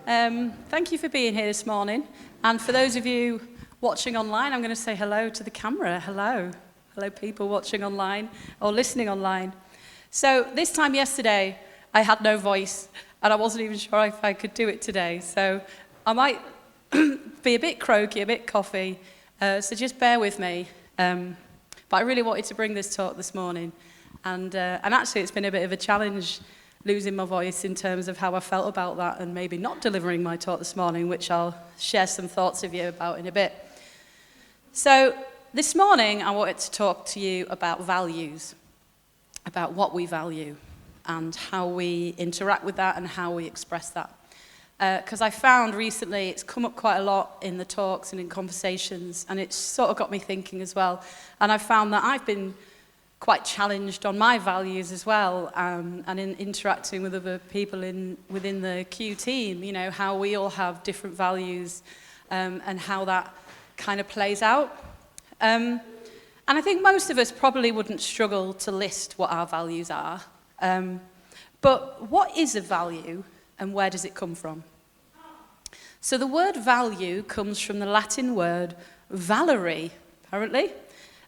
Thank you for being here this morning. And for those of you watching online, I'm going to say hello to the camera. Hello. Hello, people watching online or listening online. So this time yesterday, I had no voice, and I wasn't even sure if I could do it today. So I might be a bit croaky, a bit coughy, so just bear with me. But I really wanted to bring this talk this morning. And actually, it's been a bit of a challenge losing my voice in terms of how I felt about that and maybe not delivering my talk this morning, which I'll share some thoughts with you about in a bit. So this morning, I wanted to talk to you about values, about what we value and how we interact with that and how we express that. Because I found recently it's come up quite a lot in the talks and in conversations, and it's sort of got me thinking as well. And I found that I've been quite challenged on my values as well, and in interacting with other people within the Q team, you know, how we all have different values and how that kind of plays out. And I think most of us probably wouldn't struggle to list what our values are. But what is a value and where does it come from? So the word value comes from the Latin word valere, apparently,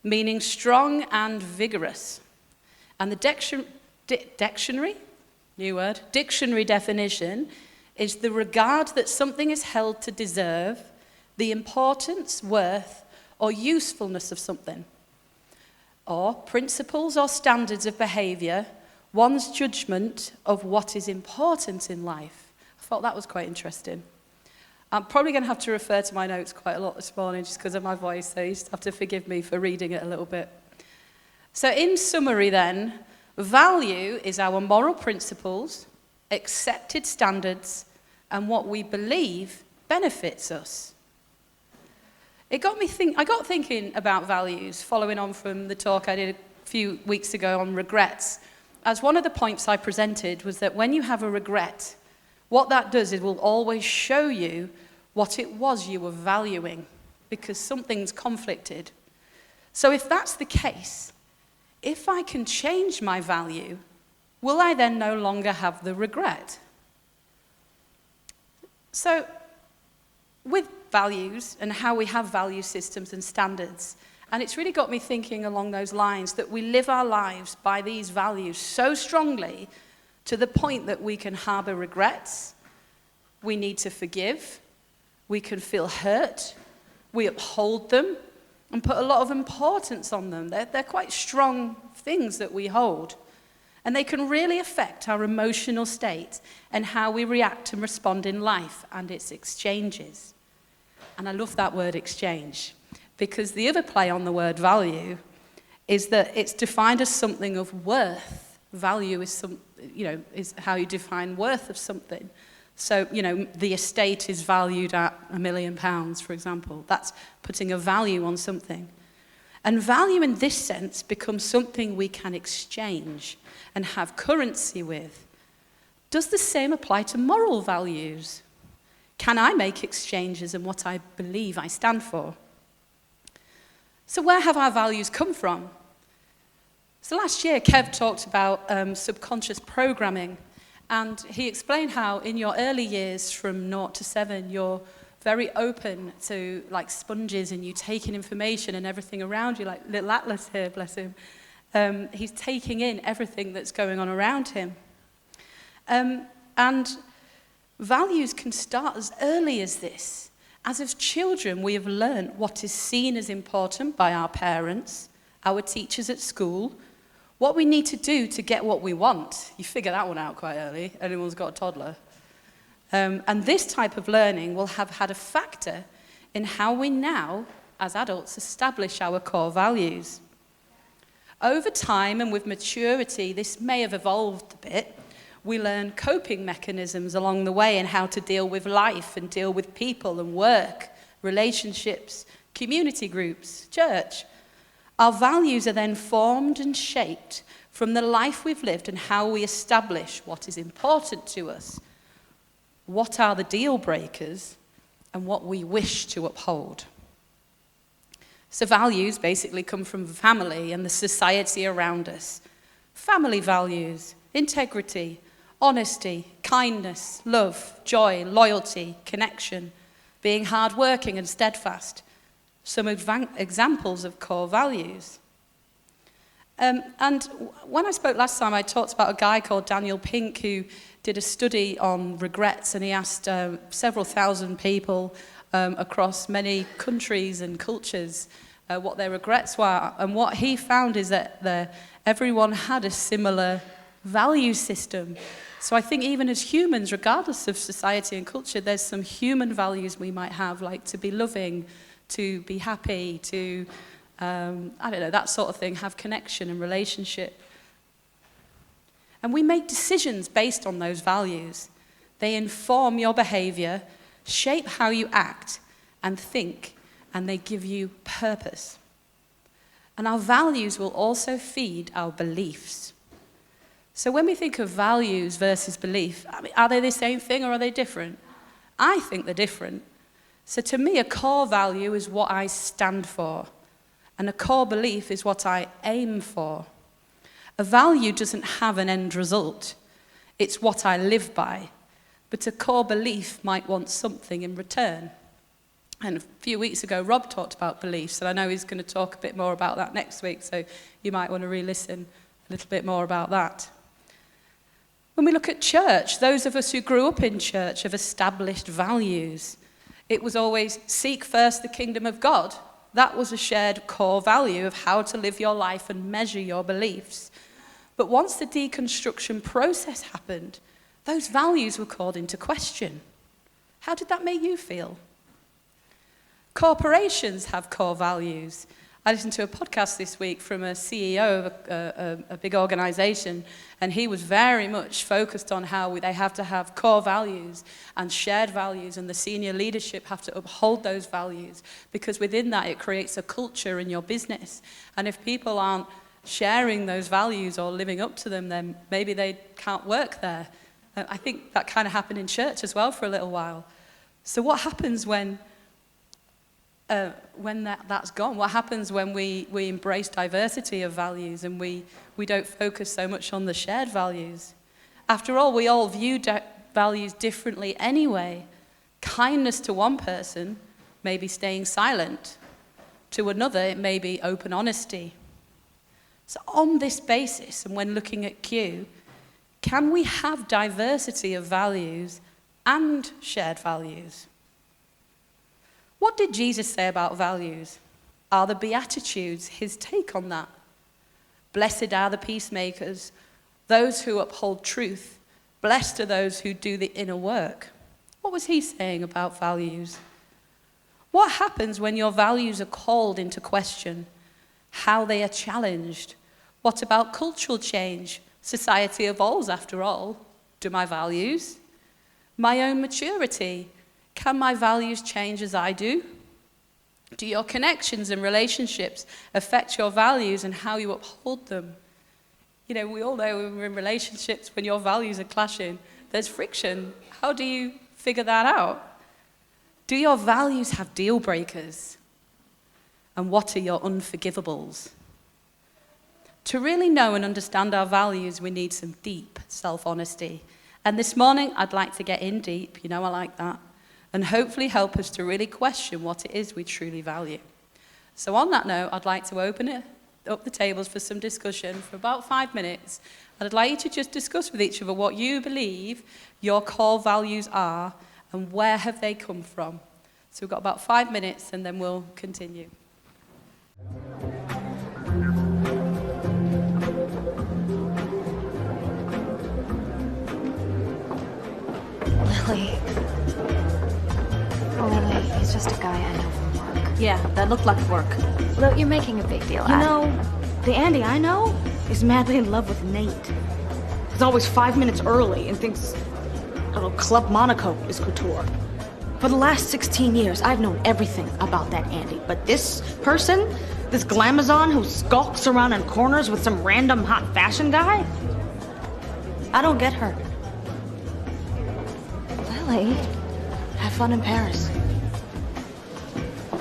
meaning strong and vigorous. And the dictionary definition is the regard that something is held to deserve, the importance, worth, or usefulness of something, or principles or standards of behavior, one's judgment of what is important in life. I thought that was quite interesting. I'm probably going to have to refer to my notes quite a lot this morning just because of my voice, so you just have to forgive me for reading it a little bit. So in summary then, value is our moral principles, accepted standards, and what we believe benefits us. I got thinking about values, following on from the talk I did a few weeks ago on regrets. As one of the points I presented was that when you have a regret, what that does is it will always show you what it was you were valuing, because something's conflicted. So if that's the case, if I can change my value, will I then no longer have the regret? So with values and how we have value systems and standards, and it's really got me thinking along those lines that we live our lives by these values so strongly to the point that we can harbor regrets, we need to forgive, we can feel hurt, we uphold them and put a lot of importance on them. They're quite strong things that we hold. And they can really affect our emotional state and how we react and respond in life and its exchanges. And I love that word exchange, because the other play on the word value is that it's defined as something of worth. Value is is how you define worth of something. So, the estate is valued at £1 million, for example. That's putting a value on something. And value in this sense becomes something we can exchange and have currency with. Does the same apply to moral values? Can I make exchanges in what I believe I stand for? So where have our values come from? So last year, Kev talked about subconscious programming, and he explained how in your early years from 0 to 7, you're very open to like sponges, and you take in information and everything around you, like little Atlas here, bless him. He's taking in everything that's going on around him. And values can start as early as this. As of children, we have learned what is seen as important by our parents, our teachers at school, what we need to do to get what we want. You figure that one out quite early. Anyone's got a toddler. And this type of learning will have had a factor in how we now, as adults, establish our core values. Over time and with maturity, this may have evolved a bit. We learn coping mechanisms along the way and how to deal with life and deal with people and work, relationships, community groups, church. Our values are then formed and shaped from the life we've lived and how we establish what is important to us, what are the deal breakers, and what we wish to uphold. So values basically come from family and the society around us. Family values, integrity, honesty, kindness, love, joy, loyalty, connection, being hardworking and steadfast. Some examples of core values. And when I spoke last time, I talked about a guy called Daniel Pink who did a study on regrets, and he asked several thousand people across many countries and cultures what their regrets were. And what he found is that everyone had a similar value system. So I think even as humans, regardless of society and culture, there's some human values we might have, like to be loving, to be happy, to, that sort of thing, have connection and relationship. And we make decisions based on those values. They inform your behavior, shape how you act and think, and they give you purpose. And our values will also feed our beliefs. So when we think of values versus belief, are they the same thing or are they different? I think they're different. So to me, a core value is what I stand for, and a core belief is what I aim for. A value doesn't have an end result. It's what I live by. But a core belief might want something in return. And a few weeks ago, Rob talked about beliefs, and I know he's going to talk a bit more about that next week, so you might want to re-listen a little bit more about that. When we look at church, those of us who grew up in church have established values. It was always seek first the kingdom of God. That was a shared core value of how to live your life and measure your beliefs. But once the deconstruction process happened, those values were called into question. How did that make you feel? Corporations have core values. I listened to a podcast this week from a CEO of a big organization, and he was very much focused on how they have to have core values and shared values, and the senior leadership have to uphold those values, because within that it creates a culture in your business. And if people aren't sharing those values or living up to them, then maybe they can't work there. I think that kind of happened in church as well for a little while. So what happens when that's gone? What happens when we embrace diversity of values and we don't focus so much on the shared values? After all, we all view values differently anyway. Kindness to one person may be staying silent. To another, it may be open honesty. So on this basis, and when looking at Q, can we have diversity of values and shared values? What did Jesus say about values? Are the Beatitudes his take on that? Blessed are the peacemakers, those who uphold truth. Blessed are those who do the inner work. What was he saying about values? What happens when your values are called into question? How they are challenged? What about cultural change? Society evolves after all. Do my values? My own maturity? Can my values change as I do? Do your connections and relationships affect your values and how you uphold them? You know, we all know when we're in relationships, when your values are clashing, there's friction. How do you figure that out? Do your values have deal breakers? And what are your unforgivables? To really know and understand our values, we need some deep self-honesty. And this morning, I'd like to get in deep, you know I like that, and hopefully help us to really question what it is we truly value. So on that note, I'd like to open up the tables for some discussion for about 5 minutes. And I'd like you to just discuss with each other what you believe your core values are and where have they come from. So we've got about 5 minutes and then we'll continue. Lily, he's just a guy I know from work. Yeah, that looked like work. Look, you're making a big deal out of it. You know, the Andy I know is madly in love with Nate. He's always 5 minutes early and thinks Club Monaco is couture. For the last 16 years, I've known everything about that Andy. But this person, this glamazon who skulks around in corners with some random hot fashion guy, I don't get her. Lily, have fun in Paris.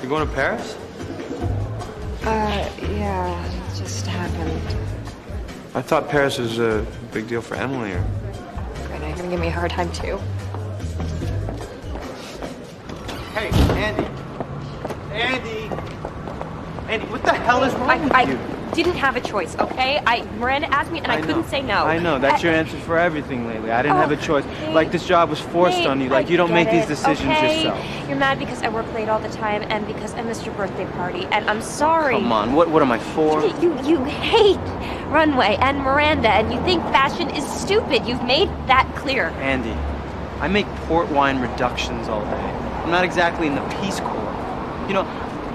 You going to Paris? Yeah, it just happened. I thought Paris was a big deal for Emily. Great, I can gonna give me a hard time too. Hey, Andy. Andy, what the hell is wrong with you? I didn't have a choice, okay? Miranda asked me and I couldn't say no. I know, that's your answer for everything lately. I didn't have a choice. Nate, Like this job was forced on you. Like you don't make these decisions okay? yourself. You're mad because I work late all the time and because I missed your birthday party, and I'm sorry. Come on, what am I for? You hate runway and Miranda, and you think fashion is stupid. You've made that clear. Andy, I make port wine reductions all day. I'm not exactly in the Peace Corps. You know,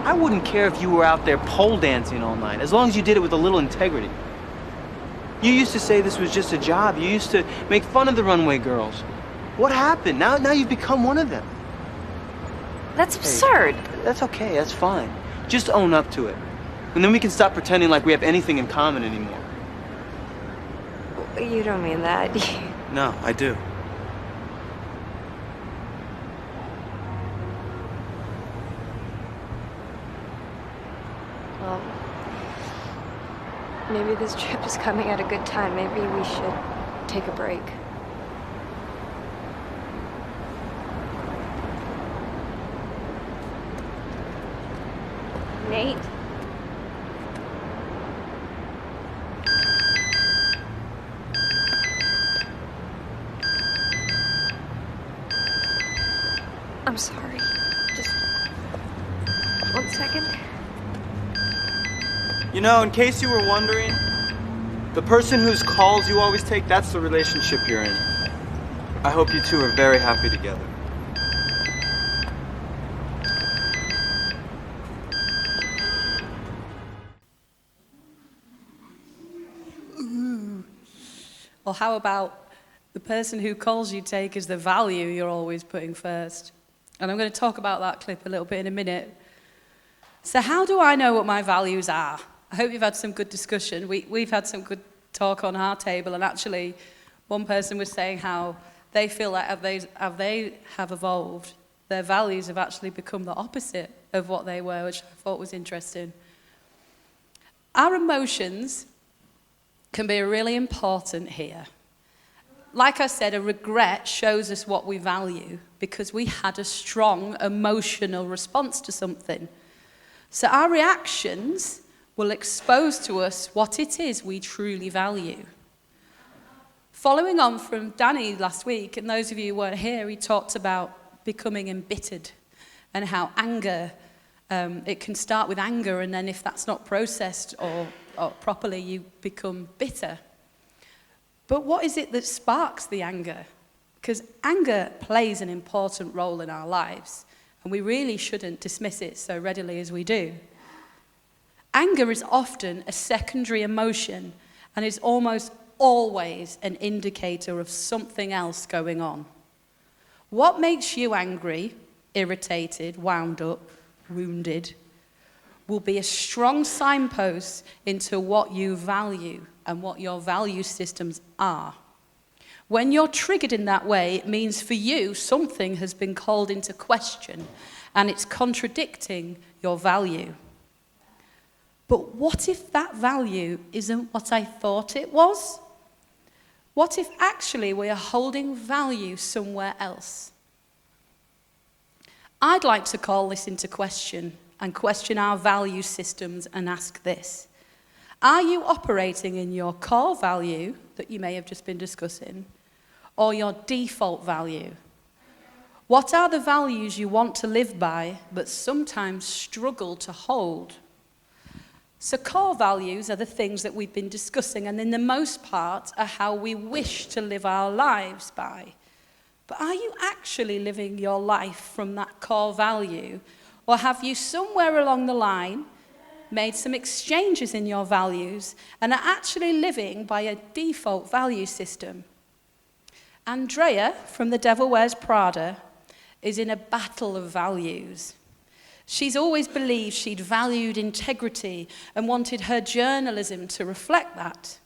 I wouldn't care if you were out there pole dancing all night, as long as you did it with a little integrity. You used to say this was just a job. You used to make fun of the runway girls. What happened? Now you've become one of them. That's absurd. That's okay, that's fine. Just own up to it. And then we can stop pretending like we have anything in common anymore. You don't mean that. No, I do. Well, maybe this trip is coming at a good time. Maybe we should take a break. Nate? I'm sorry. Just 1 second. You know, in case you were wondering, the person whose calls you always take, that's the relationship you're in. I hope you two are very happy together. Or how about the person who calls you take as the value you're always putting first? And I'm going to talk about that clip a little bit in a minute. So how do I know what my values are? I hope you've had some good discussion. We've had some good talk on our table, and actually one person was saying how they feel like as they have evolved, their values have actually become the opposite of what they were, which I thought was interesting. Our emotions can be really important here. Like I said, a regret shows us what we value because we had a strong emotional response to something. So our reactions will expose to us what it is we truly value. Following on from Danny last week, and those of you who weren't here, he talked about becoming embittered and how anger, it can start with anger, and then if that's not processed or properly, you become bitter. But what is it that sparks the anger? Because anger plays an important role in our lives, and we really shouldn't dismiss it so readily as we do. Anger is often a secondary emotion and is almost always an indicator of something else going on. What makes you angry, irritated, wound up, wounded, will be a strong signpost into what you value and what your value systems are. When you're triggered in that way, it means for you something has been called into question and it's contradicting your value. But what if that value isn't what I thought it was? What if actually we are holding value somewhere else? I'd like to call this into question and question our value systems and ask this. Are you operating in your core value that you may have just been discussing, or your default value? What are the values you want to live by but sometimes struggle to hold? So core values are the things that we've been discussing, and in the most part are how we wish to live our lives by. But are you actually living your life from that core value? Or have you somewhere along the line made some exchanges in your values and are actually living by a default value system? Andrea from The Devil Wears Prada is in a battle of values. She's always believed she'd valued integrity and wanted her journalism to reflect that.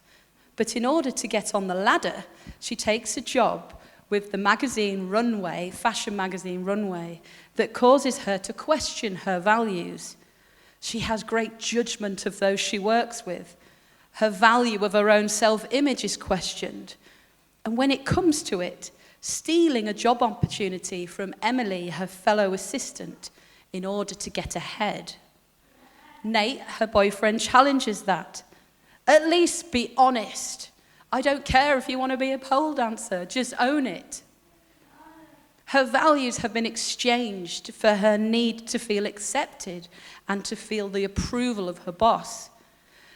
But in order to get on the ladder, she takes a job with the magazine Runway, fashion magazine Runway, that causes her to question her values. She has great judgment of those she works with. Her value of her own self-image is questioned. And when it comes to it, stealing a job opportunity from Emily, her fellow assistant, in order to get ahead. Nate, her boyfriend, challenges that. At least be honest. I don't care if you want to be a pole dancer, just own it. Her values have been exchanged for her need to feel accepted and to feel the approval of her boss.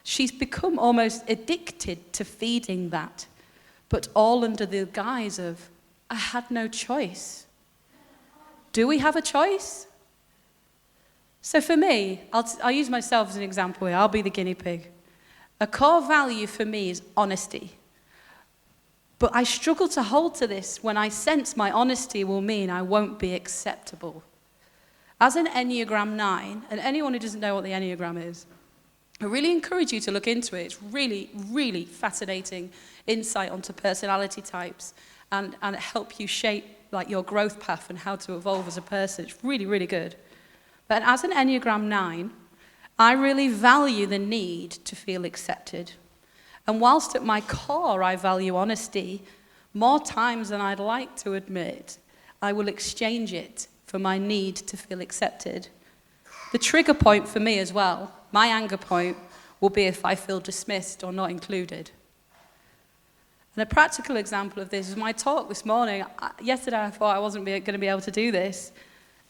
She's become almost addicted to feeding that, but all under the guise of, I had no choice. Do we have a choice? So for me, I'll use myself as an example here. I'll be the guinea pig. A core value for me is honesty. But I struggle to hold to this when I sense my honesty will mean I won't be acceptable. As an Enneagram 9, and anyone who doesn't know what the Enneagram is, I really encourage you to look into it. It's really, really fascinating insight onto personality types and help you shape like your growth path and how to evolve as a person. It's really, really good. But as an Enneagram 9, I really value the need to feel accepted. And whilst at my core I value honesty, more times than I'd like to admit, I will exchange it for my need to feel accepted. The trigger point for me as well, my anger point, will be if I feel dismissed or not included. And a practical example of this is my talk this morning. Yesterday I thought I wasn't going to be able to do this.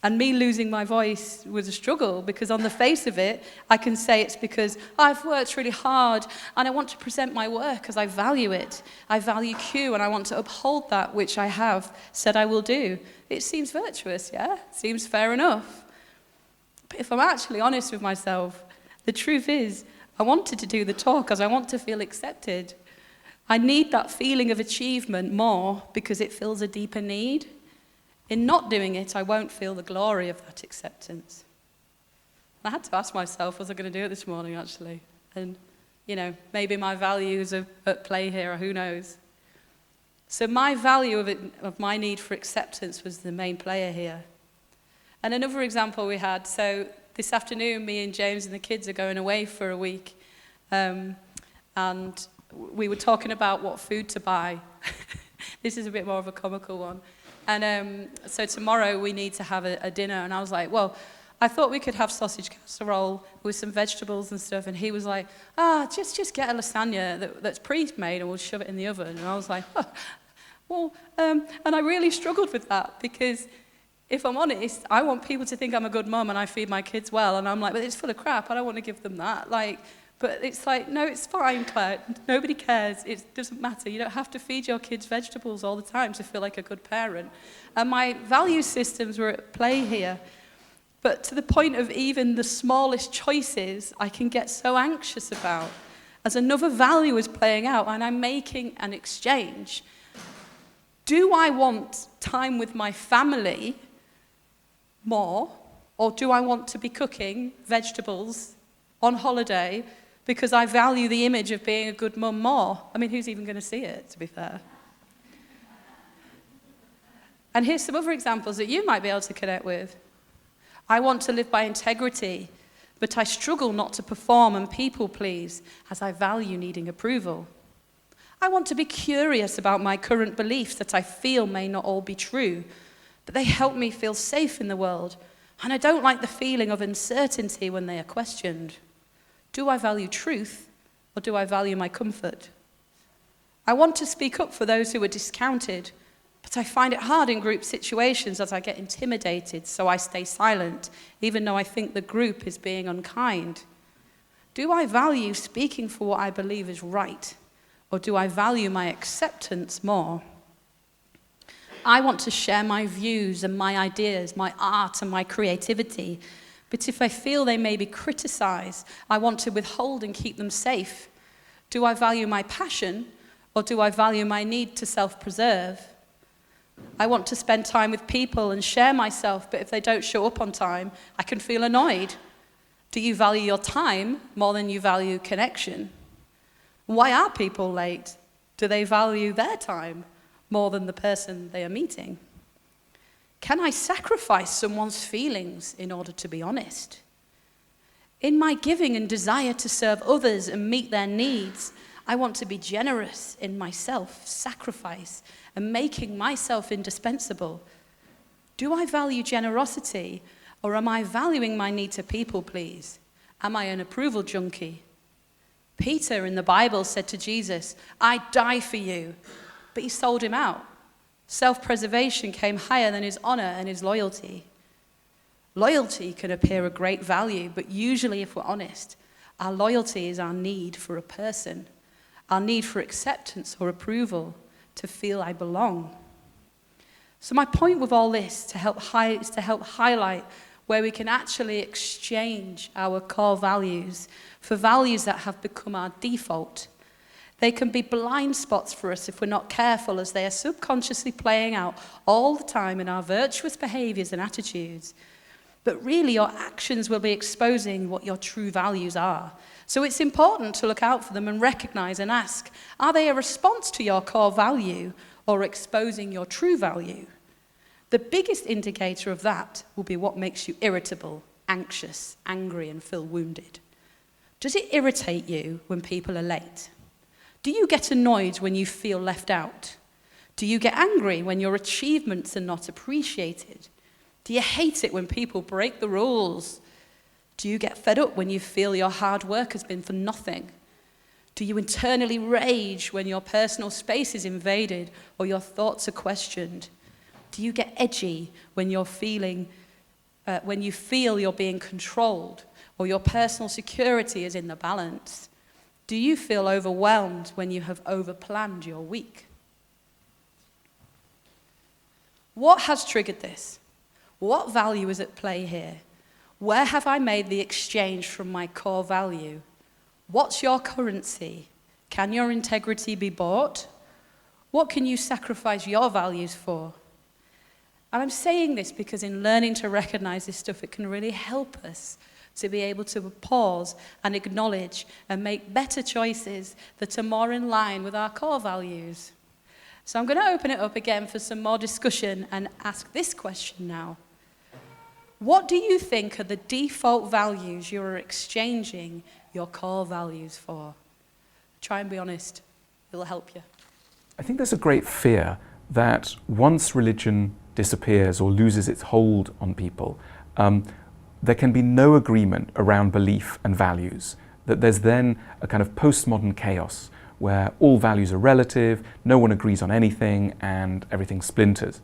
And me losing my voice was a struggle because on the face of it, I can say it's because I've worked really hard and I want to present my work because I value it. I value Q and I want to uphold that which I have said I will do. It seems virtuous, yeah? Seems fair enough. But if I'm actually honest with myself, the truth is I wanted to do the talk because I want to feel accepted. I need that feeling of achievement more because it fills a deeper need. In not doing it, I won't feel the glory of that acceptance. I had to ask myself, was I going to do it this morning, actually? And, maybe my values are at play here, or who knows? So my value of my need for acceptance was the main player here. And another example we had, so this afternoon, me and James and the kids are going away for a week. And we were talking about what food to buy. This is a bit more of a comical one. And so tomorrow we need to have a dinner. And I was like, well, I thought we could have sausage casserole with some vegetables and stuff. And he was like, just get a lasagna that's pre-made and we'll shove it in the oven. And I was like, and I really struggled with that because if I'm honest, I want people to think I'm a good mum and I feed my kids well. And I'm like, but it's full of crap. I don't want to give them that. But it's like, no, it's fine, Claire. Nobody cares. It doesn't matter. You don't have to feed your kids vegetables all the time to feel like a good parent. And my value systems were at play here. But to the point of even the smallest choices, I can get so anxious about. As another value is playing out and I'm making an exchange. Do I want time with my family more? Or do I want to be cooking vegetables on holiday because I value the image of being a good mum more? I mean, who's even going to see it, to be fair? And here's some other examples that you might be able to connect with. I want to live by integrity, but I struggle not to perform and people please as I value needing approval. I want to be curious about my current beliefs that I feel may not all be true, but they help me feel safe in the world, and I don't like the feeling of uncertainty when they are questioned. Do I value truth, or do I value my comfort? I want to speak up for those who are discounted, but I find it hard in group situations as I get intimidated, so I stay silent, even though I think the group is being unkind. Do I value speaking for what I believe is right, or do I value my acceptance more? I want to share my views and my ideas, my art and my creativity, but if I feel they may be criticized, I want to withhold and keep them safe. Do I value my passion, or do I value my need to self-preserve? I want to spend time with people and share myself, but if they don't show up on time, I can feel annoyed. Do you value your time more than you value connection? Why are people late? Do they value their time more than the person they are meeting? Can I sacrifice someone's feelings in order to be honest? In my giving and desire to serve others and meet their needs, I want to be generous in my self-sacrifice and making myself indispensable. Do I value generosity, or am I valuing my need to people please? Am I an approval junkie? Peter in the Bible said to Jesus, "I die for you," but he sold him out. Self-preservation came higher than his honor and his loyalty. Loyalty can appear a great value, but usually, if we're honest, our loyalty is our need for a person, our need for acceptance or approval, to feel I belong. So my point with all this is to help highlight where we can actually exchange our core values for values that have become our default. They can be blind spots for us if we're not careful, as they are subconsciously playing out all the time in our virtuous behaviors and attitudes. But really, your actions will be exposing what your true values are. So it's important to look out for them and recognize and ask, are they a response to your core value or exposing your true value? The biggest indicator of that will be what makes you irritable, anxious, angry, and feel wounded. Does it irritate you when people are late? Do you get annoyed when you feel left out? Do you get angry when your achievements are not appreciated? Do you hate it when people break the rules? Do you get fed up when you feel your hard work has been for nothing? Do you internally rage when your personal space is invaded or your thoughts are questioned? Do you get edgy when you feel you're being controlled or your personal security is in the balance? Do you feel overwhelmed when you have overplanned your week? What has triggered this? What value is at play here? Where have I made the exchange from my core value? What's your currency? Can your integrity be bought? What can you sacrifice your values for? And I'm saying this because in learning to recognize this stuff, it can really help us to be able to pause and acknowledge and make better choices that are more in line with our core values. So I'm going to open it up again for some more discussion and ask this question now. What do you think are the default values you're exchanging your core values for? Try and be honest. It'll help you. I think there's a great fear that once religion disappears or loses its hold on people, there can be no agreement around belief and values, that there's then a kind of postmodern chaos where all values are relative, no one agrees on anything, and everything splinters.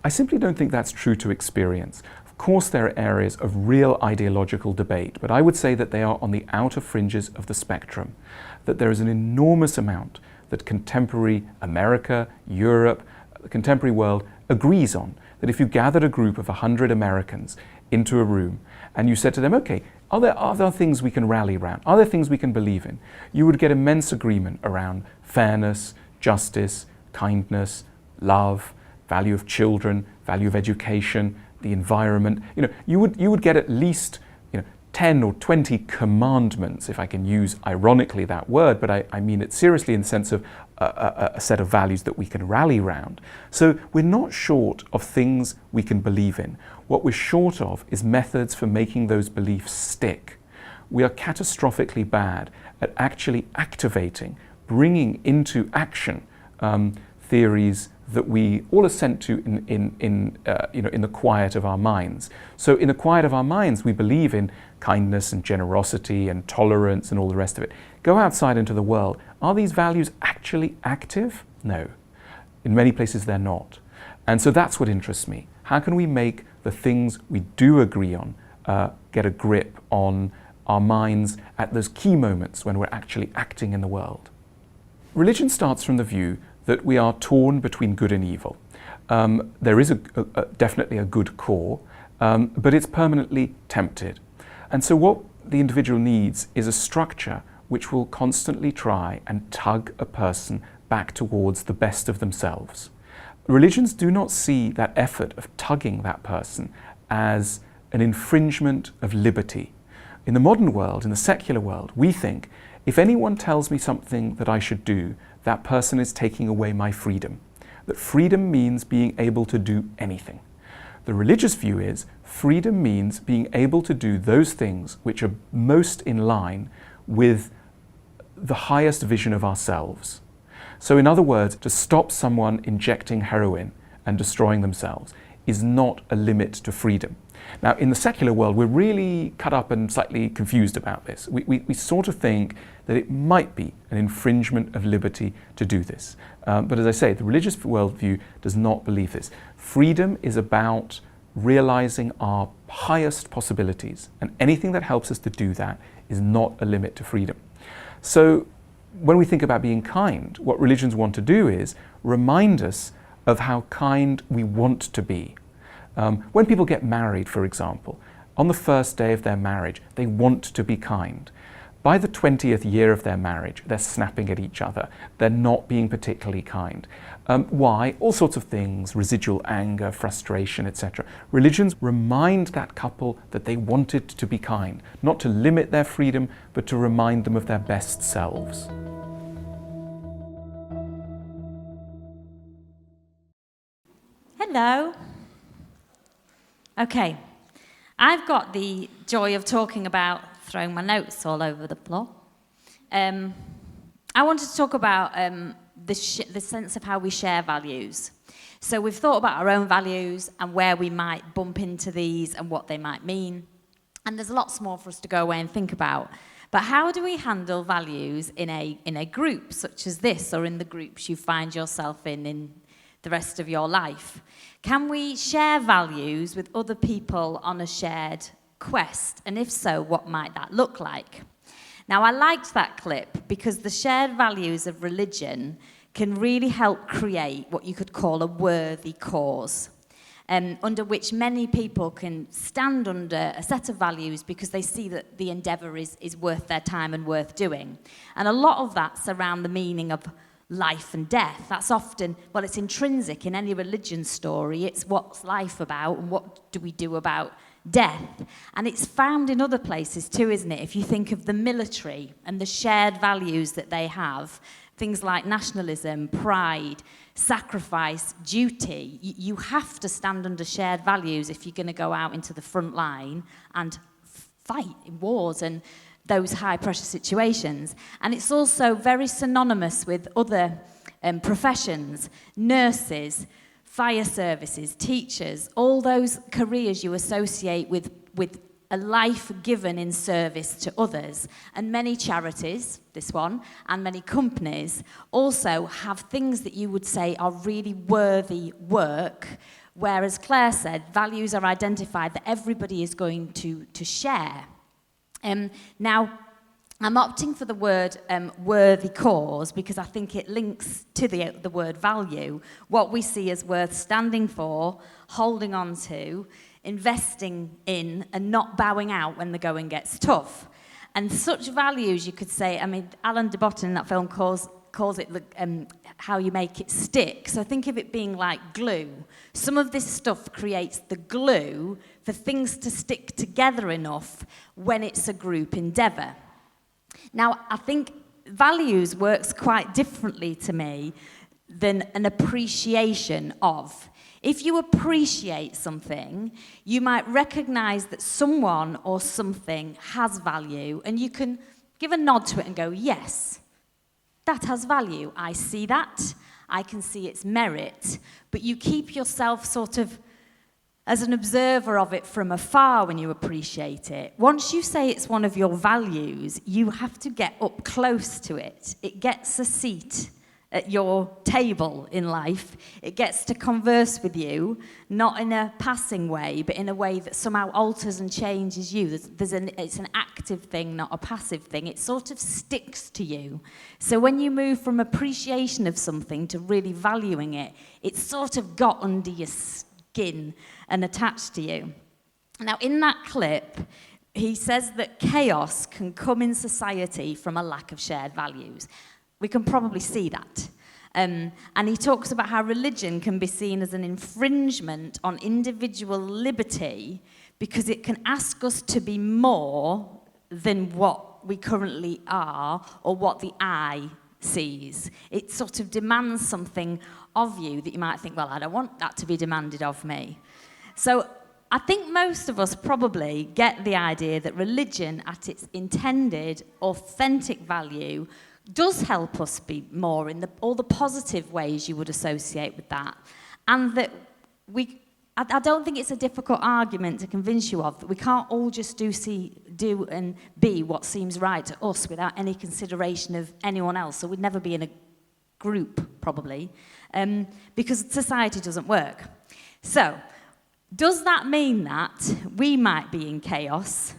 I simply don't think that's true to experience. Of course, there are areas of real ideological debate, but I would say that they are on the outer fringes of the spectrum, that there is an enormous amount that contemporary America, Europe, the contemporary world agrees on. That if you gathered a group of 100 Americans into a room and you said to them, okay, are there things we can rally around? Are there things we can believe in? You would get immense agreement around fairness, justice, kindness, love, value of children, value of education, the environment. You would get at least 10 or 20 commandments, if I can use ironically that word, but I mean it seriously in the sense of a set of values that we can rally around. So we're not short of things we can believe in. What we're short of is methods for making those beliefs stick. We are catastrophically bad at actually activating, bringing into action theories that we all assent to in the quiet of our minds. So in the quiet of our minds, we believe in kindness and generosity and tolerance and all the rest of it. Go outside into the world. Are these values actually active? No. In many places they're not. And so that's what interests me. How can we make the things we do agree on get a grip on our minds at those key moments when we're actually acting in the world? Religion starts from the view that we are torn between good and evil. There is definitely a good core, but it's permanently tempted. And so what the individual needs is a structure which will constantly try and tug a person back towards the best of themselves. Religions do not see that effort of tugging that person as an infringement of liberty. In the modern world, in the secular world, we think if anyone tells me something that I should do, that person is taking away my freedom. That freedom means being able to do anything. The religious view is freedom means being able to do those things which are most in line with the highest vision of ourselves. So in other words, to stop someone injecting heroin and destroying themselves is not a limit to freedom. Now, in the secular world, we're really cut up and slightly confused about this. We sort of think that it might be an infringement of liberty to do this. But as I say, the religious worldview does not believe this. Freedom is about realizing our highest possibilities, and anything that helps us to do that is not a limit to freedom. So when we think about being kind, what religions want to do is remind us of how kind we want to be. When people get married, for example, on the first day of their marriage, they want to be kind. By the 20th year of their marriage, they're snapping at each other. They're not being particularly kind. Why? All sorts of things, residual anger, frustration, etc. Religions remind that couple that they wanted to be kind, not to limit their freedom, but to remind them of their best selves. Hello. Okay, I've got the joy of talking about throwing my notes all over the floor. I wanted to talk about the sense of how we share values. So we've thought about our own values and where we might bump into these and what they might mean. And there's lots more for us to go away and think about. But how do we handle values in a group such as this, or in the groups you find yourself in the rest of your life? Can we share values with other people on a shared quest? And if so, what might that look like? Now, I liked that clip because the shared values of religion can really help create what you could call a worthy cause, under which many people can stand under a set of values because they see that the endeavour is worth their time and worth doing. And a lot of that's around the meaning of life and death. That's often, well, it's intrinsic in any religion story. It's what's life about and what do we do about death. And it's found in other places too, isn't it? If you think of the military and the shared values that they have, things like nationalism, pride, sacrifice, duty, you have to stand under shared values if you're going to go out into the front line and fight in wars and those high-pressure situations. And it's also very synonymous with other professions, nurses, fire services, teachers, all those careers you associate with a life given in service to others. And many charities, this one, and many companies also have things that you would say are really worthy work, whereas Claire said values are identified that everybody is going to share. Now, I'm opting for the word worthy cause because I think it links to the word value, what we see as worth standing for, holding on to, investing in, and not bowing out when the going gets tough. And such values, you could say, I mean, Alan de Botton in that film calls it how you make it stick. So think of it being like glue. Some of this stuff creates the glue for things to stick together enough when it's a group endeavour. Now, I think values works quite differently to me than an appreciation of. If you appreciate something, you might recognise that someone or something has value, and you can give a nod to it and go, yes, that has value. I see that. I can see its merit. But you keep yourself sort of as an observer of it from afar when you appreciate it. Once you say it's one of your values, you have to get up close to it. It gets a seat at your table in life. It gets to converse with you, not in a passing way, but in a way that somehow alters and changes you. It's an active thing, not a passive thing. It sort of sticks to you. So when you move from appreciation of something to really valuing it, it's sort of got under your skin and attached to you. Now, in that clip, he says that chaos can come in society from a lack of shared values. We can probably see that. And he talks about how religion can be seen as an infringement on individual liberty because it can ask us to be more than what we currently are or what the eye sees. It sort of demands something of you that you might think, well, I don't want that to be demanded of me. So I think most of us probably get the idea that religion at its intended, authentic value does help us be more in all the positive ways you would associate with that. And that I don't think it's a difficult argument to convince you of, that we can't all just do and be what seems right to us without any consideration of anyone else. So we'd never be in a group, probably, because society doesn't work. So, does that mean that we might be in chaos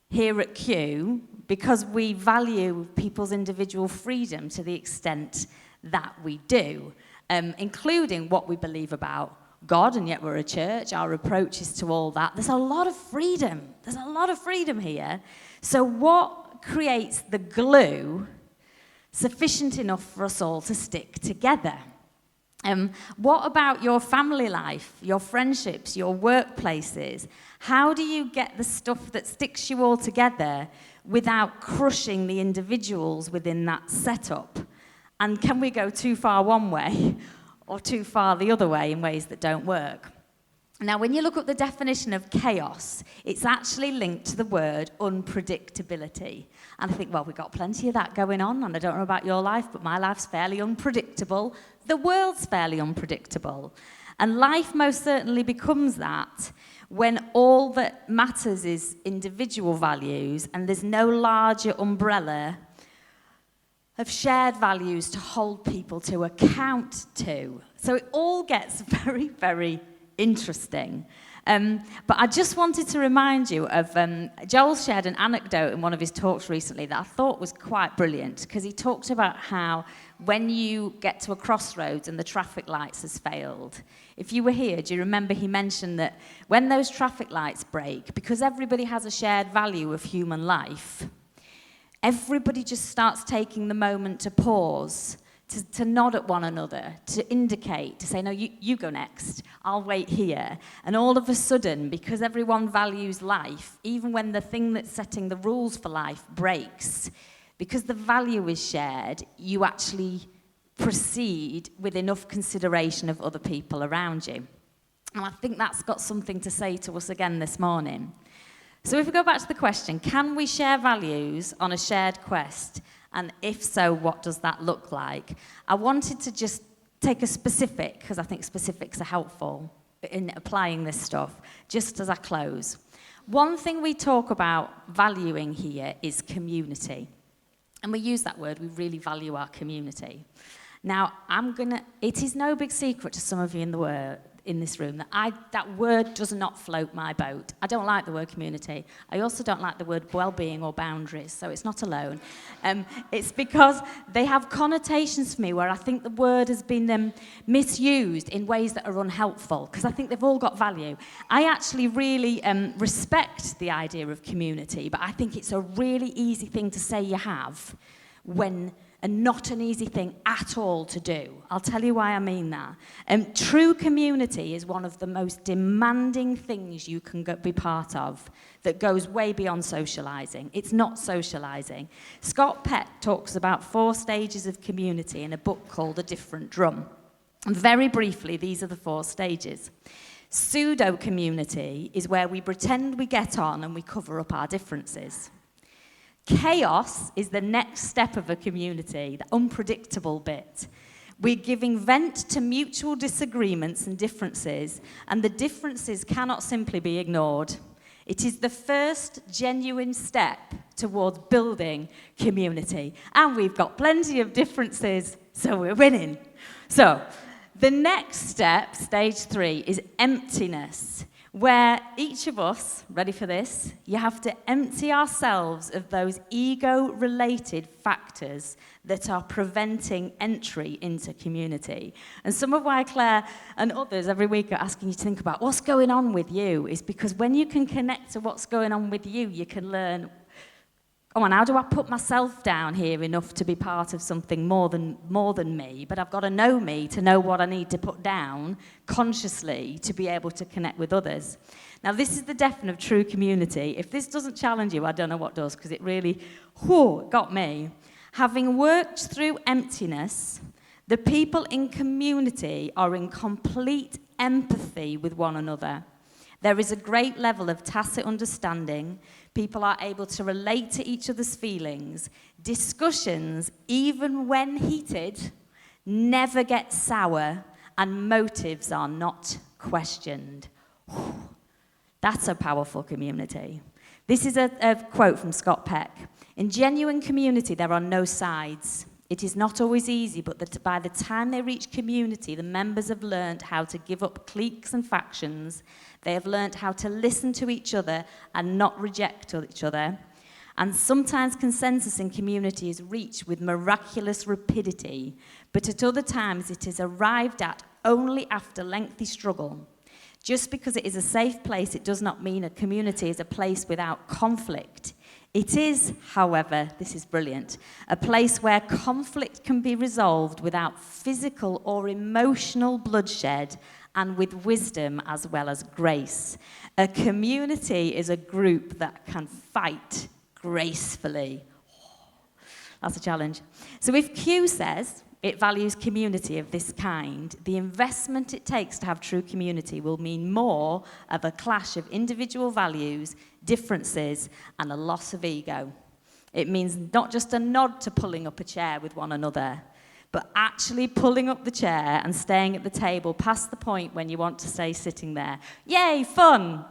here at Q because we value people's individual freedom to the extent that we do, including what we believe about God, and yet we're a church, our approaches to all that? There's a lot of freedom. There's a lot of freedom here. So what creates the glue sufficient enough for us all to stick together? What about your family life, your friendships, your workplaces? How do you get the stuff that sticks you all together without crushing the individuals within that setup? And can we go too far one way or too far the other way in ways that don't work? Now, when you look at the definition of chaos, it's actually linked to the word unpredictability. And I think, well, we've got plenty of that going on, and I don't know about your life, but my life's fairly unpredictable. The world's fairly unpredictable. And life most certainly becomes that when all that matters is individual values, and there's no larger umbrella of shared values to hold people to account to. So it all gets very, very interesting. But I just wanted to remind you of, Joel shared an anecdote in one of his talks recently that I thought was quite brilliant, because he talked about how when you get to a crossroads and the traffic lights has failed, if you were here, do you remember he mentioned that when those traffic lights break, because everybody has a shared value of human life, everybody just starts taking the moment to pause, to nod at one another, to indicate, to say, no, you go next, I'll wait here. And all of a sudden, because everyone values life, even when the thing that's setting the rules for life breaks, because the value is shared, you actually proceed with enough consideration of other people around you. And I think that's got something to say to us again this morning. So if we go back to the question, can we share values on a shared quest? And if so, what does that look like? I wanted to just take a specific, because I think specifics are helpful in applying this stuff, just as I close. One thing we talk about valuing here is community. And we use that word, we really value our community. Now, it is no big secret to some of you in this room that word does not float my boat. I don't like the word community. I also don't like the word well-being or boundaries, so it's not alone. It's because they have connotations for me where I think the word has been misused in ways that are unhelpful, because I think they've all got value. I actually really respect the idea of community, but I think it's a really easy thing to say you have and not an easy thing at all to do. I'll tell you why I mean that. True community is one of the most demanding things you can be part of that goes way beyond socializing. It's not socializing. Scott Peck talks about 4 stages of community in a book called A Different Drum. And very briefly, these are the 4 stages. Pseudo-community is where we pretend we get on and we cover up our differences. Chaos is the next step of a community, the unpredictable bit. We're giving vent to mutual disagreements and differences, and the differences cannot simply be ignored. It is the first genuine step towards building community. And we've got plenty of differences, so we're winning. So, the next step, stage 3, is emptiness, where each of us, ready for this, you have to empty ourselves of those ego-related factors that are preventing entry into community. And some of why Claire and others every week are asking you to think about what's going on with you is because when you can connect to what's going on with you, you can learn, come on, how do I put myself down here enough to be part of something more than me? But I've got to know me to know what I need to put down consciously to be able to connect with others. Now, this is the definition of true community. If this doesn't challenge you, I don't know what does, because it really, got me. Having worked through emptiness, the people in community are in complete empathy with one another. There is a great level of tacit understanding. People are able to relate to each other's feelings. Discussions, even when heated, never get sour, and motives are not questioned. That's a powerful community. This is a quote from Scott Peck. In genuine community, there are no sides. It is not always easy, but by the time they reach community, the members have learned how to give up cliques and factions. They have learned how to listen to each other and not reject each other. And sometimes consensus in community is reached with miraculous rapidity, but at other times it is arrived at only after lengthy struggle. Just because it is a safe place, it does not mean a community is a place without conflict. It is, however, this is brilliant, a place where conflict can be resolved without physical or emotional bloodshed and with wisdom as well as grace. A community is a group that can fight gracefully. That's a challenge. So if Q says it values community of this kind, the investment it takes to have true community will mean more of a clash of individual values, differences, and a loss of ego. It means not just a nod to pulling up a chair with one another, but actually pulling up the chair and staying at the table past the point when you want to stay sitting there. Yay, fun!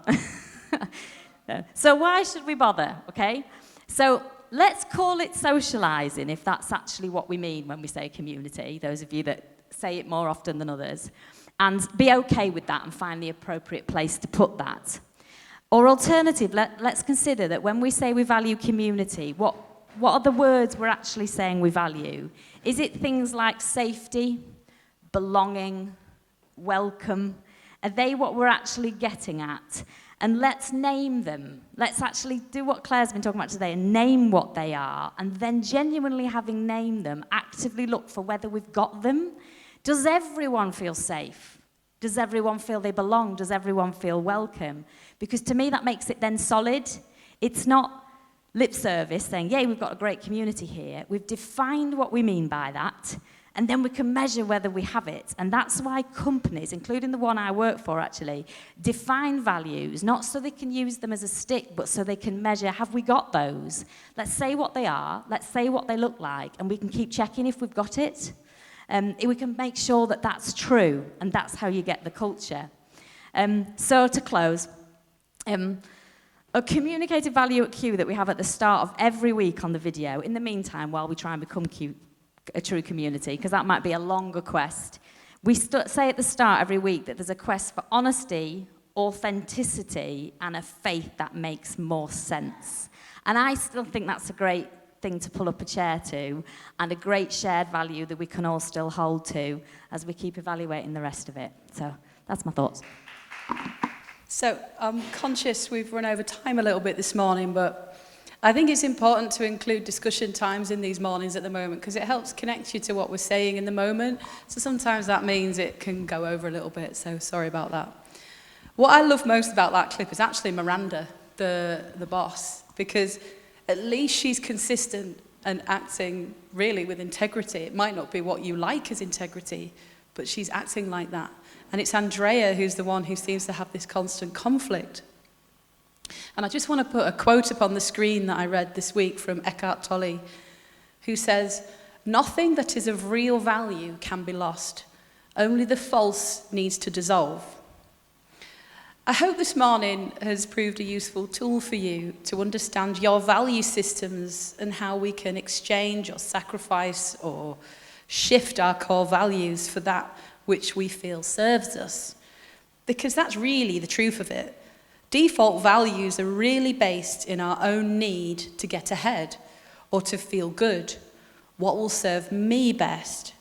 So why should we bother, okay? So let's call it socializing, if that's actually what we mean when we say community, those of you that say it more often than others, and be okay with that and find the appropriate place to put that. Or alternative, let's consider that when we say we value community, what are the words we're actually saying we value? Is it things like safety, belonging, welcome? Are they what we're actually getting at? And let's name them. Let's actually do what Claire's been talking about today and name what they are. And then genuinely having named them, actively look for whether we've got them. Does everyone feel safe? Does everyone feel they belong? Does everyone feel welcome? Because to me, that makes it then solid. It's not lip service saying, yay, we've got a great community here. We've defined what we mean by that. And then we can measure whether we have it. And that's why companies, including the one I work for actually, define values, not so they can use them as a stick, but so they can measure, have we got those? Let's say what they are, let's say what they look like, and we can keep checking if we've got it. We can make sure that that's true, and that's how you get the culture. So to close, a communicated value at Q that we have at the start of every week on the video, in the meantime, while we try and become a true community, because that might be a longer quest. We say at the start every week that there's a quest for honesty, authenticity, and a faith that makes more sense. And I still think that's a great thing to pull up a chair to, and a great shared value that we can all still hold to as we keep evaluating the rest of it. So that's my thoughts. So I'm conscious we've run over time a little bit this morning, but I think it's important to include discussion times in these mornings at the moment because it helps connect you to what we're saying in the moment. So sometimes that means it can go over a little bit, so sorry about that. What I love most about that clip is actually Miranda, the boss, because at least she's consistent and acting really with integrity. It might not be what you like as integrity, but she's acting like that. And it's Andrea who's the one who seems to have this constant conflict. And I just want to put a quote up on the screen that I read this week from Eckhart Tolle, who says, "Nothing that is of real value can be lost. Only the false needs to dissolve." I hope this morning has proved a useful tool for you to understand your value systems and how we can exchange or sacrifice or shift our core values for that which we feel serves us. Because that's really the truth of it. Default values are really based in our own need to get ahead or to feel good. What will serve me best?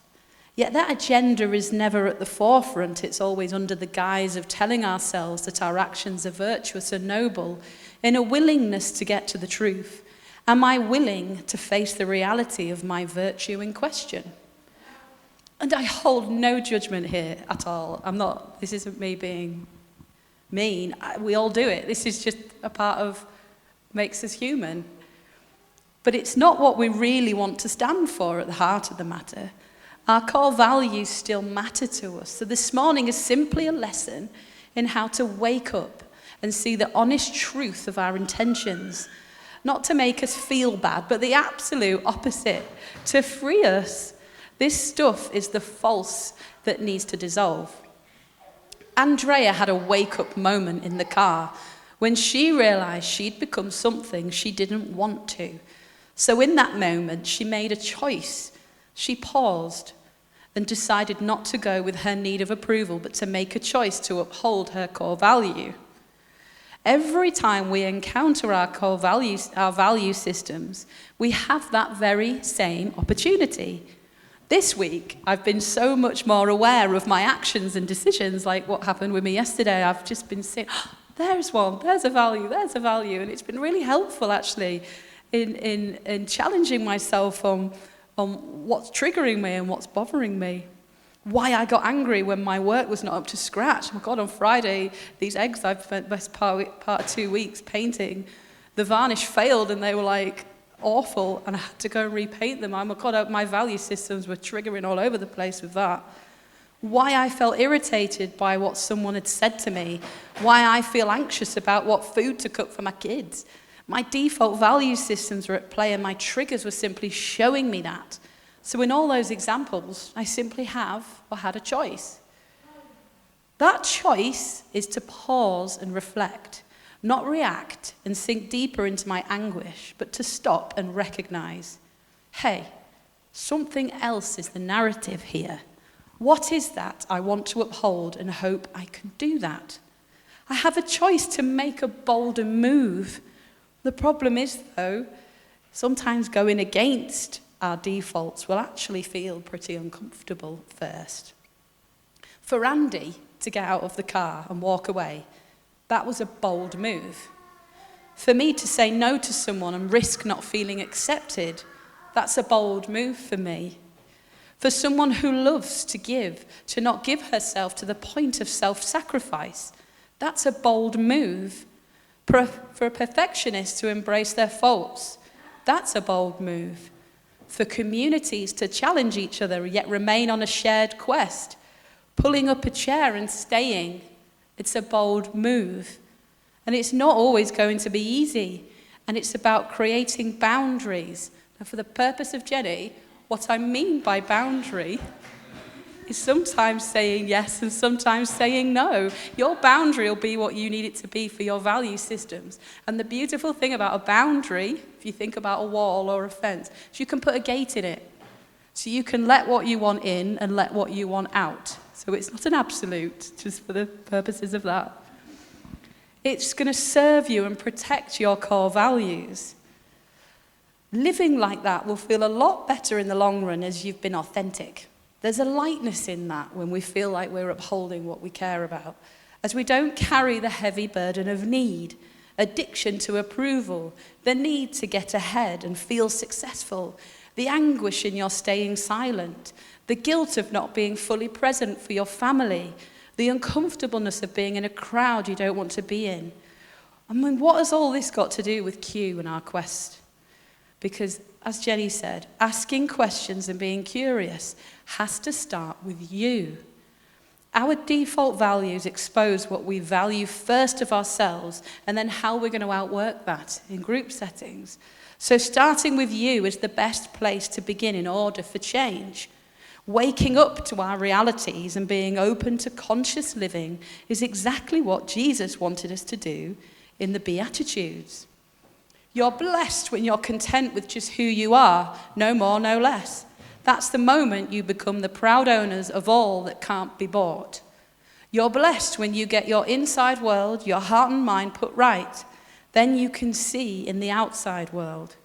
Yet that agenda is never at the forefront. It's always under the guise of telling ourselves that our actions are virtuous and noble in a willingness to get to the truth. Am I willing to face the reality of my virtue in question? And I hold no judgment here at all. This isn't me being mean. We all do it. This is just a part of makes us human. But it's not what we really want to stand for at the heart of the matter. Our core values still matter to us. So this morning is simply a lesson in how to wake up and see the honest truth of our intentions. Not to make us feel bad, but the absolute opposite, to free us. This stuff is the false that needs to dissolve. Andrea had a wake-up moment in the car when she realized she'd become something she didn't want to. So in that moment, she made a choice. She paused and decided not to go with her need of approval, but to make a choice to uphold her core value. Every time we encounter our core values, our value systems, we have that very same opportunity. This week, I've been so much more aware of my actions and decisions, like what happened with me yesterday. I've just been saying, oh, there's one, there's a value, and it's been really helpful, actually, in challenging myself on what's triggering me and what's bothering me. Why I got angry when my work was not up to scratch. Oh my God, on Friday, these eggs I've spent the best part of 2 weeks painting, the varnish failed and they were like awful and I had to go and repaint them. Oh my God, my value systems were triggering all over the place with that. Why I felt irritated by what someone had said to me. Why I feel anxious about what food to cook for my kids. My default value systems were at play and my triggers were simply showing me that. So in all those examples, I simply have or had a choice. That choice is to pause and reflect, not react and sink deeper into my anguish, but to stop and recognize, hey, something else is the narrative here. What is that I want to uphold and hope I can do that? I have a choice to make a bolder move. The problem is, though, sometimes going against our defaults will actually feel pretty uncomfortable first. For Andy to get out of the car and walk away, that was a bold move. For me to say no to someone and risk not feeling accepted, that's a bold move for me. For someone who loves to give, to not give herself to the point of self-sacrifice, that's a bold move. For a perfectionist to embrace their faults, that's a bold move. For communities to challenge each other yet remain on a shared quest, pulling up a chair and staying, it's a bold move. And it's not always going to be easy. And it's about creating boundaries. And for the purpose of Jenny, what I mean by boundary is sometimes saying yes and sometimes saying no. Your boundary will be what you need it to be for your value systems. And the beautiful thing about a boundary, if you think about a wall or a fence, is you can put a gate in it. So you can let what you want in and let what you want out. So it's not an absolute, just for the purposes of that. It's going to serve you and protect your core values. Living like that will feel a lot better in the long run as you've been authentic. There's a lightness in that when we feel like we're upholding what we care about, as we don't carry the heavy burden of need, addiction to approval, the need to get ahead and feel successful, the anguish in your staying silent, the guilt of not being fully present for your family, the uncomfortableness of being in a crowd you don't want to be in. I mean, what has all this got to do with Q and our quest? Because, as Jenny said, asking questions and being curious has to start with you. Our default values expose what we value first of ourselves and then how we're going to outwork that in group settings. So starting with you is the best place to begin in order for change. Waking up to our realities and being open to conscious living is exactly what Jesus wanted us to do in the Beatitudes. You're blessed when you're content with just who you are, no more, no less. That's the moment you become the proud owners of all that can't be bought. You're blessed when you get your inside world, your heart and mind put right. Then you can see in the outside world.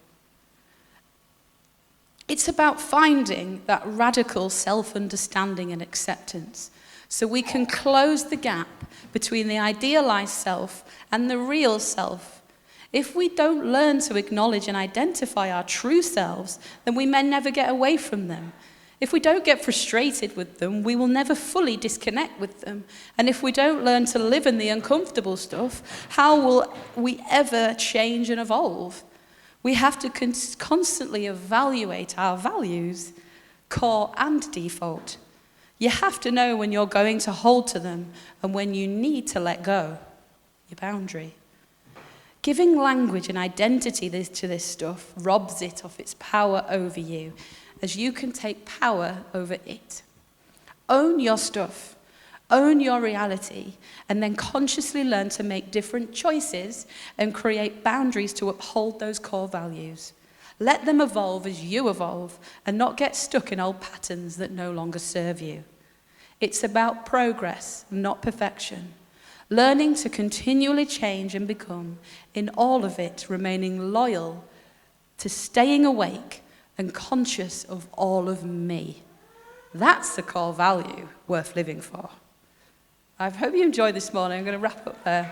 It's about finding that radical self-understanding and acceptance so we can close the gap between the idealized self and the real self. If we don't learn to acknowledge and identify our true selves, then we may never get away from them. If we don't get frustrated with them, we will never fully disconnect with them. And if we don't learn to live in the uncomfortable stuff, how will we ever change and evolve? We have to constantly evaluate our values, core and default. You have to know when you're going to hold to them and when you need to let go. your boundary. Giving language and identity to this stuff robs it of its power over you, as you can take power over it. Own your stuff, own your reality, and then consciously learn to make different choices and create boundaries to uphold those core values. Let them evolve as you evolve and not get stuck in old patterns that no longer serve you. It's about progress, not perfection. Learning to continually change and become, in all of it, remaining loyal to staying awake and conscious of all of me. That's the core value worth living for. I hope you enjoyed this morning. I'm going to wrap up there.